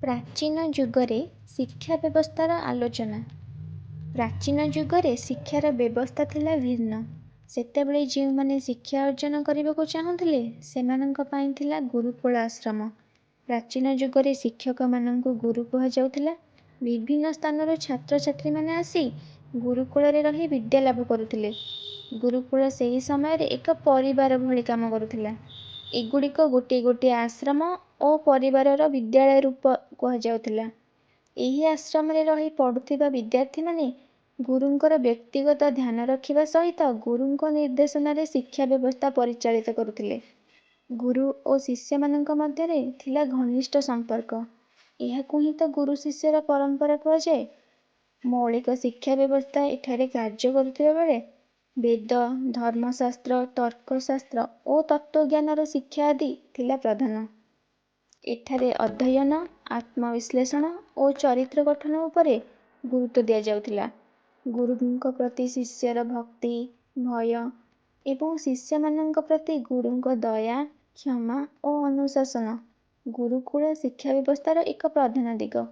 ପ୍ରାଚୀନ ଯୁଗରେ ଶିକ୍ଷା ବ୍ୟବସ୍ଥାର ଆଲୋଚନା। ପ୍ରାଚୀନ ଯୁଗରେ ଶିକ୍ଷାର ବ୍ୟବସ୍ଥା ଥିଲା ଭିନ୍ନ। ସେତେବେଳେ ଯେଉଁମାନେ ଶିକ୍ଷା ଅର୍ଜନ କରିବାକୁ ଚାହୁଁଥିଲେ ସେମାନଙ୍କ ପାଇଁ ଥିଲା ଗୁରୁକୁଳ ଆଶ୍ରମ। ପ୍ରାଚୀନ ଯୁଗରେ ଶିକ୍ଷକମାନଙ୍କୁ ଗୁରୁ କୁହାଯାଉଥିଲା। ବିଭିନ୍ନ ସ୍ଥାନରୁ ଛାତ୍ରଛାତ୍ରୀମାନେ ଆସି ଗୁରୁକୁଳରେ ରହି ବିଦ୍ୟା ଲାଭ କରୁଥିଲେ। ଗୁରୁକୁଳ ସେହି ସମୟରେ ଏକ ପରିବାର ଭଳି କାମ କରୁଥିଲା। ଏଗୁଡ଼ିକ ଗୋଟିଏ ଗୋଟିଏ ଆଶ୍ରମ ଓ ପରିବାରର ବିଦ୍ୟାଳୟ ରୂପ କୁହାଯାଉଥିଲା। ଏହି ଆଶ୍ରମରେ ରହି ପଢ଼ୁଥିବା ବିଦ୍ୟାର୍ଥୀମାନେ ଗୁରୁଙ୍କର ବ୍ୟକ୍ତିଗତ ଧ୍ୟାନ ରଖିବା ସହିତ ଗୁରୁଙ୍କ ନିର୍ଦ୍ଦେଶନାରେ ଶିକ୍ଷା ବ୍ୟବସ୍ଥା ପରିଚାଳିତ କରୁଥିଲେ। ଗୁରୁ ଓ ଶିଷ୍ୟମାନଙ୍କ ମଧ୍ୟରେ ଥିଲା ଘନିଷ୍ଠ ସମ୍ପର୍କ। ଏହାକୁ ହିଁ ତ ଗୁରୁ ଶିଷ୍ୟର ପରମ୍ପରା କୁହାଯାଏ। ମୌଳିକ ଶିକ୍ଷା ବ୍ୟବସ୍ଥା ଏଠାରେ କାର୍ଯ୍ୟ କରୁଥିବା ବେଳେ ବେଦ, ଧର୍ମଶାସ୍ତ୍ର, ତର୍କଶାସ୍ତ୍ର ଓ ତତ୍ତ୍ୱଜ୍ଞାନର ଶିକ୍ଷା ଆଦି ଥିଲା ପ୍ରଧାନ। ଏଠାରେ ଅଧ୍ୟୟନ, ଆତ୍ମବିଶ୍ଳେଷଣ ଓ ଚରିତ୍ର ଗଠନ ଉପରେ ଗୁରୁତ୍ୱ ଦିଆଯାଉଥିଲା। ଗୁରୁଙ୍କ ପ୍ରତି ଶିଷ୍ୟର ଭକ୍ତି, ଭୟ ଏବଂ ଶିଷ୍ୟମାନଙ୍କ ପ୍ରତି ଗୁରୁଙ୍କ ଦୟା, କ୍ଷମା ଓ ଅନୁଶାସନ ଗୁରୁକୁଳ ଶିକ୍ଷା ବ୍ୟବସ୍ଥାର ଏକ ପ୍ରଧାନ ଦିଗ।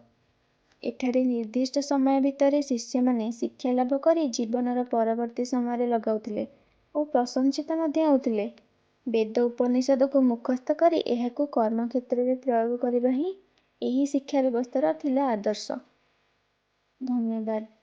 ଏଠାରେ ନିର୍ଦ୍ଦିଷ୍ଟ ସମୟ ଭିତରେ ଶିଷ୍ୟମାନେ ଶିକ୍ଷା ଲାଭ କରି ଜୀବନର ପରବର୍ତ୍ତୀ ସମୟରେ ଲଗାଉଥିଲେ ଓ ପ୍ରଶଂସିତ ମଧ୍ୟ ହେଉଥିଲେ। ବେଦ ଉପନିଷଦକୁ ମୁଖସ୍ଥ କରି ଏହାକୁ କର୍ମକ୍ଷେତ୍ରରେ ପ୍ରୟୋଗ କରିବା ହିଁ ଏହି ଶିକ୍ଷା ବ୍ୟବସ୍ଥାର ଥିଲା ଆଦର୍ଶ। ଧନ୍ୟବାଦ।